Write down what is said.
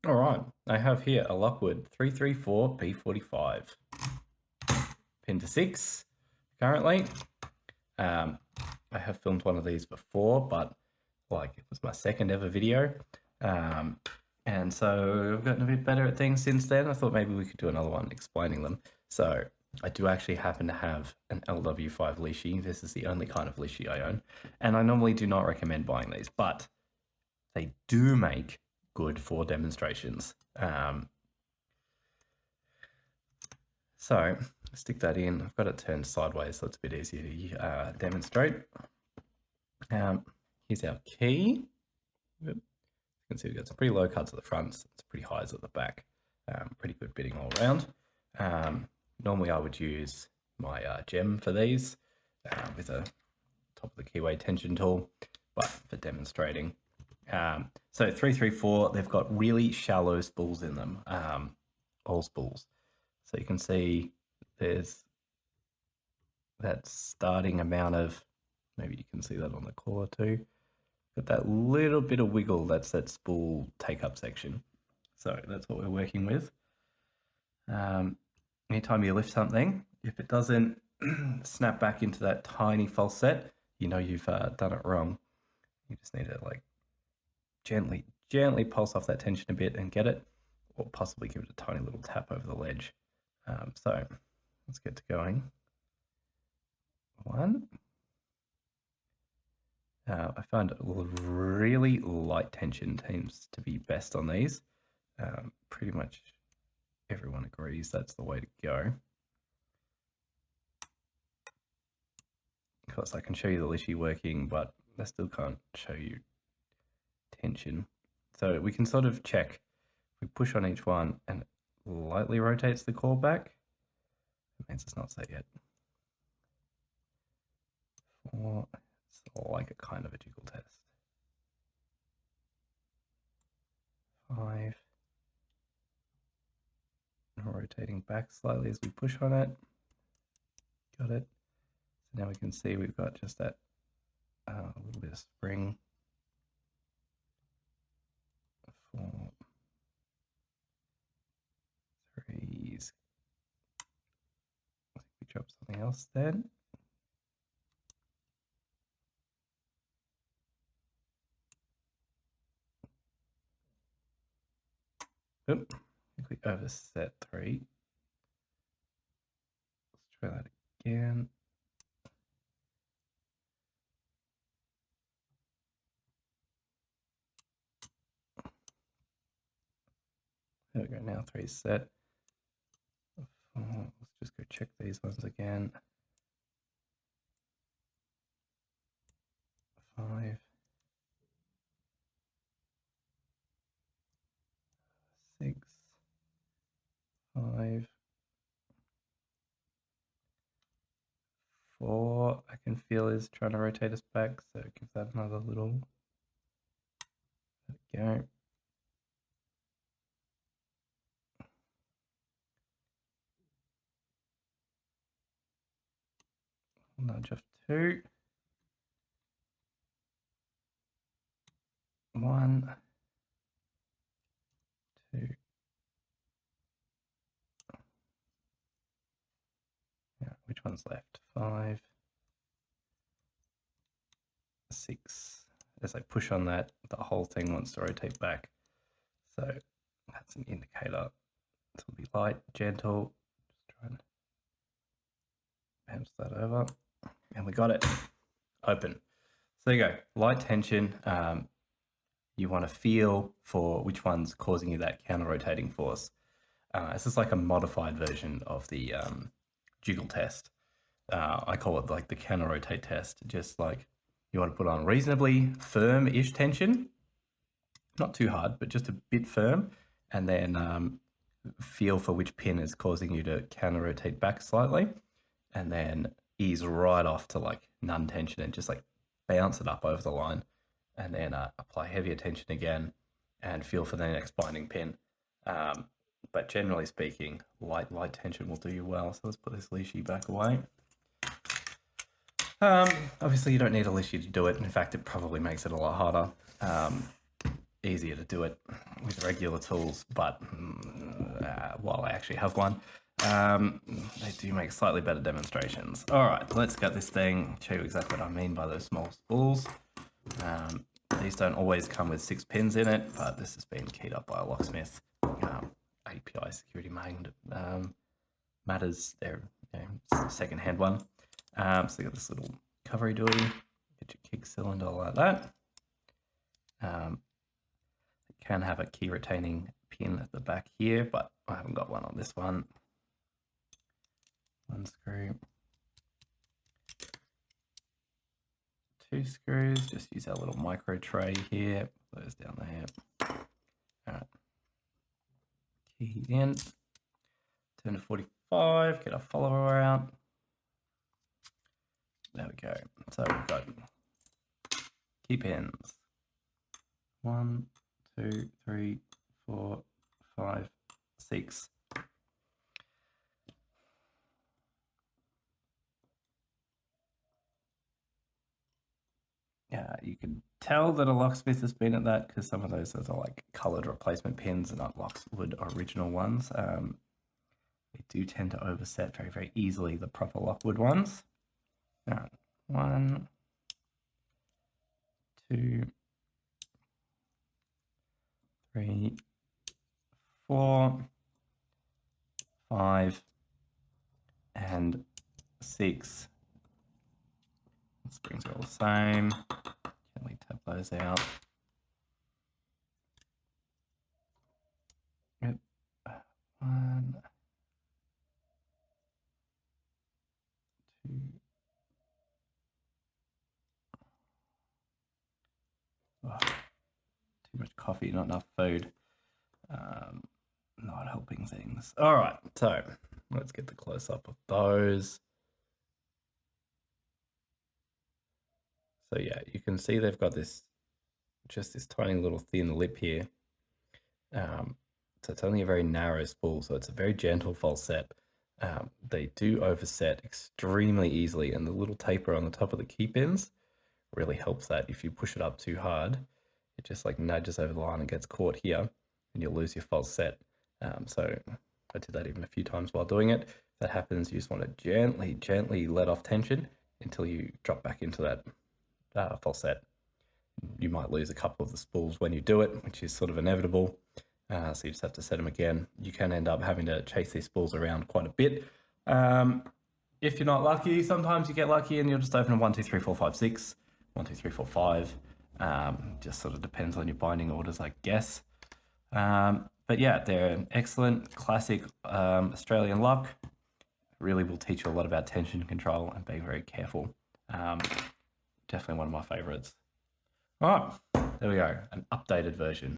All right, I have here a Lockwood 334 P45, pin to 6 currently. I have filmed one of these before, but like it was my second ever video. And so I've gotten a bit better at things since then. I thought maybe we could do another one explaining them. So I do actually happen to have an LW5 Lishi. This is the only kind of Lishi I own. And I normally do not recommend buying these, but they do make good for demonstrations. So stick that in. I've got it turned sideways so it's a bit easier to demonstrate. Here's our key. You can see we've got some pretty low cuts at the front, so it's pretty highs at the back. Pretty good bitting all around. Normally I would use my gem for these with a top of the keyway tension tool, but for demonstrating. So 334, they've got really shallow spools in them, all spools. So you can see there's that starting amount of, maybe you can see that on the core too, got that little bit of wiggle, that's that spool take up section. So that's what we're working with. Anytime you lift something, if it doesn't snap back into that tiny false set, you know you've done it wrong. You just need to like gently pulse off that tension a bit and get it, or possibly give it a tiny little tap over the ledge. So let's get to going. One. I find really light tension seems to be best on these. Pretty much everyone agrees that's the way to go. Of course, I can show you the Lishi working, but I still can't show you tension. So we can sort of check. If we push on each one and it lightly rotates the core back, it means it's not set yet. 4, it's like a kind of a jiggle test. 5, rotating back slightly as we push on it. Got it. So now we can see we've got just that little bit of spring. 4, 3s. I think we dropped something else then. Oop, I think we overset 3. Let's try that again. There we go, now 3's set. 4, let's just go check these ones again. 5, 6, 5, 4, I can feel is trying to rotate us back, so give that another little. There we go. Nudge of 2. 1, 2. Yeah, which one's left? 5, 6. As I push on that, the whole thing wants to rotate back. So that's an indicator. This will be light, gentle. Just try and bounce that over. And we got it. Open. So there you go. Light tension. You want to feel for which one's causing you that counter-rotating force. This is like a modified version of the jiggle test. I call it like the counter-rotate test. Just like you want to put on reasonably firm-ish tension. Not too hard, but just a bit firm. And then feel for which pin is causing you to counter-rotate back slightly. And then ease right off to like none tension and just like bounce it up over the line. And then apply heavier tension again and feel for the next binding pin. But generally speaking, light tension will do you well. So let's put this Lishi back away. Obviously, you don't need a Lishi to do it. In fact, it probably makes it a lot harder. easier to do it with regular tools, but while I actually have one, they do make slightly better demonstrations. All right, let's get this thing, show you exactly what I mean by those small spools. These don't always come with 6 pins in it, but this has been keyed up by a locksmith. API security matters. They're second-hand one. So you got this little covery doily, get your kick cylinder like that. It can have a key retaining pin at the back here, but I haven't got one on this one. 1 screw. 2 screws, just use our little micro tray here, put those down there. All right. Key in, turn to 45, get our follower out. There we go. So we've got key pins. 1, 2, 3, 4, 5, 6. Yeah, you can tell that a locksmith has been at that because some of those are like colored replacement pins and not Lockwood original ones. They do tend to overset very, very easily the proper Lockwood ones. All right, 1, 2, 3, 4, 5, and 6. Springs are all the same. Gently tap those out. Yep. 1, 2. Oh, too much coffee, not enough food. Not helping things. All right, so let's get the close up of those. So yeah, you can see they've got this, just this tiny little thin lip here. So it's only a very narrow spool, so it's a very gentle false set. They do overset extremely easily, and the little taper on the top of the key pins really helps that. If you push it up too hard, it just like nudges over the line and gets caught here, and you'll lose your false set. So I did that even a few times while doing it. If that happens, you just want to gently let off tension until you drop back into that false set. You might lose a couple of the spools when you do it, which is sort of inevitable. So you just have to set them again. You can end up having to chase these spools around quite a bit. If you're not lucky, sometimes you get lucky and you'll just open 1, 2, 3, 4, 5, 6, 1, 2, 3, 4, 5. Just sort of depends on your binding orders, I guess. But yeah, they're excellent, classic Australian lock. Really will teach you a lot about tension control and being very careful. Definitely one of my favorites. All right, there we go, an updated version.